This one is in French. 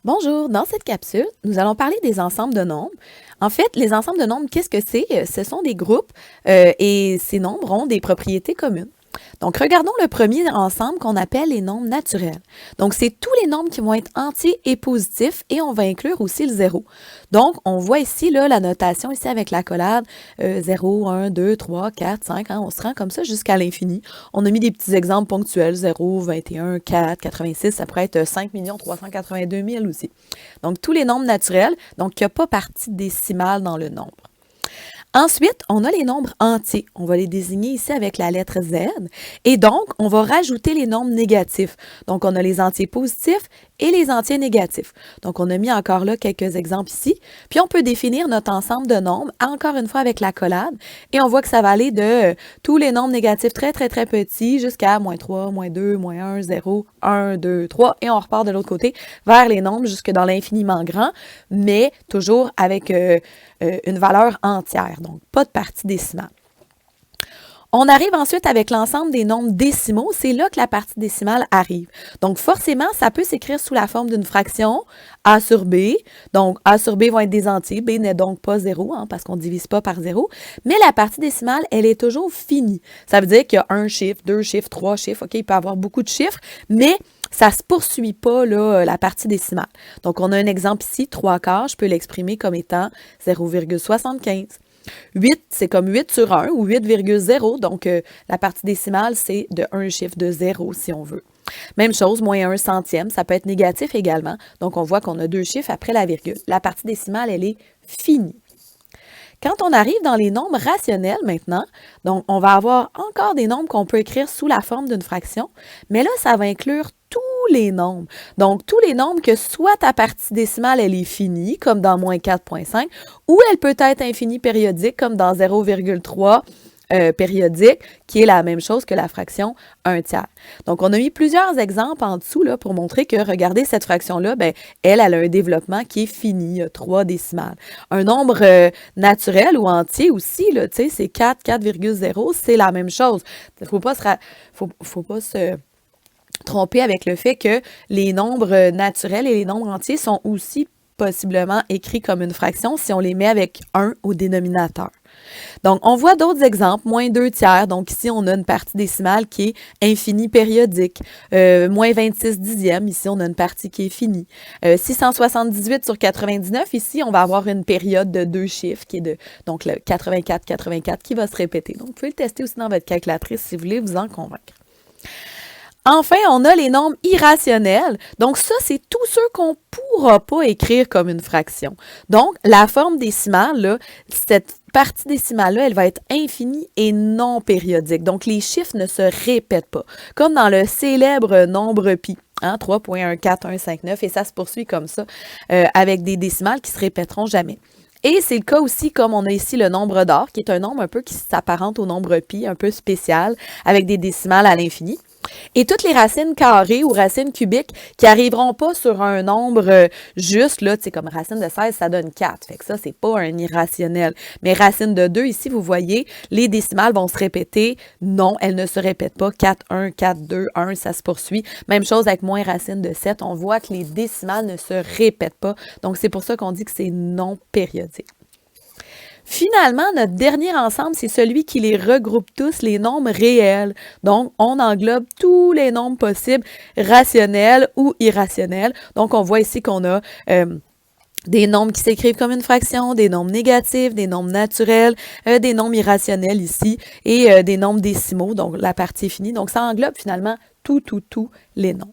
Bonjour, dans cette capsule, nous allons parler des ensembles de nombres. En fait, les ensembles de nombres, qu'est-ce que c'est? Ce sont des groupes et ces nombres ont des propriétés communes. Donc, regardons le premier ensemble qu'on appelle les nombres naturels. Donc, c'est tous les nombres qui vont être entiers et positifs et on va inclure aussi le zéro. Donc, on voit ici là, la notation ici avec l'accolade 0, 1, 2, 3, 4, 5. On se rend comme ça jusqu'à l'infini. On a mis des petits exemples ponctuels, 0, 21, 4, 86. Ça pourrait être 5 382 000 aussi. Donc, tous les nombres naturels, donc il n'y a pas partie décimale dans le nombre. Ensuite, on a les nombres entiers. On va les désigner ici avec la lettre Z. Et donc, on va rajouter les nombres négatifs. Donc, on a les entiers positifs et les entiers négatifs. Donc, on a mis encore là quelques exemples ici. Puis, on peut définir notre ensemble de nombres, encore une fois avec l'accolade. Et on voit que ça va aller de tous les nombres négatifs très, très, très petits jusqu'à -3, -2, -1, 0, 1, 2, 3. Et on repart de l'autre côté vers les nombres jusque dans l'infiniment grand, mais toujours avec une valeur entière, donc pas de partie décimale. On arrive ensuite avec l'ensemble des nombres décimaux. C'est là que la partie décimale arrive. Donc, forcément, ça peut s'écrire sous la forme d'une fraction A sur B. Donc, A sur B vont être des entiers. B n'est donc pas 0, parce qu'on ne divise pas par 0. Mais la partie décimale, elle est toujours finie. Ça veut dire qu'il y a un chiffre, deux chiffres, trois chiffres. OK, il peut y avoir beaucoup de chiffres, mais ça ne se poursuit pas, là, la partie décimale. Donc, on a un exemple ici, 3/4. Je peux l'exprimer comme étant 0,75. 8, c'est comme 8 sur 1 ou 8,0. Donc, la partie décimale, c'est de un chiffre de 0 si on veut. Même chose, -1 centième, ça peut être négatif également. Donc, on voit qu'on a deux chiffres après la virgule. La partie décimale, elle est finie. Quand on arrive dans les nombres rationnels maintenant, donc on va avoir encore des nombres qu'on peut écrire sous la forme d'une fraction, mais là, ça va inclure tous les nombres. Donc, tous les nombres que soit ta partie décimale, elle est finie, comme dans -4,5, ou elle peut être infinie périodique, comme dans 0,3 périodique, qui est la même chose que la fraction 1/3. Donc, on a mis plusieurs exemples en dessous là, pour montrer que, regardez, cette fraction-là, ben, elle a un développement qui est fini, 3 décimales. Un nombre naturel ou entier aussi, là, c'est 4, 4,0, c'est la même chose. Il ne faut pas se tromper avec le fait que les nombres naturels et les nombres entiers sont aussi possiblement écrits comme une fraction si on les met avec 1 au dénominateur. Donc, on voit d'autres exemples, -2/3. Donc, ici, on a une partie décimale qui est infinie périodique. -26 dixièmes, ici, on a une partie qui est finie. 678 sur 99, ici, on va avoir une période de deux chiffres qui est de, donc, le 84, 84 qui va se répéter. Donc, vous pouvez le tester aussi dans votre calculatrice si vous voulez vous en convaincre. Enfin, on a les nombres irrationnels. Donc, ça, c'est tous ceux qu'on ne pourra pas écrire comme une fraction. Donc, la forme décimale, là, cette partie décimale-là, elle va être infinie et non périodique. Donc, les chiffres ne se répètent pas. Comme dans le célèbre nombre pi. 3,14159, et ça se poursuit comme ça, avec des décimales qui ne se répéteront jamais. Et c'est le cas aussi, comme on a ici le nombre d'or, qui est un nombre un peu qui s'apparente au nombre pi, un peu spécial, avec des décimales à l'infini. Et toutes les racines carrées ou racines cubiques qui n'arriveront pas sur un nombre juste, là, tu sais, comme racine de 16, ça donne 4. Fait que ça, c'est pas un irrationnel. Mais racine de 2, ici, vous voyez, les décimales vont se répéter. Non, elles ne se répètent pas. 4, 1, 4, 2, 1, ça se poursuit. Même chose avec moins racine de 7. On voit que les décimales ne se répètent pas. Donc, c'est pour ça qu'on dit que c'est non périodique. Finalement, notre dernier ensemble, c'est celui qui les regroupe tous, les nombres réels. Donc, on englobe tous les nombres possibles, rationnels ou irrationnels. Donc, on voit ici qu'on a des nombres qui s'écrivent comme une fraction, des nombres négatifs, des nombres naturels, des nombres irrationnels ici, et des nombres décimaux, donc la partie est finie. Donc, ça englobe finalement tous les nombres.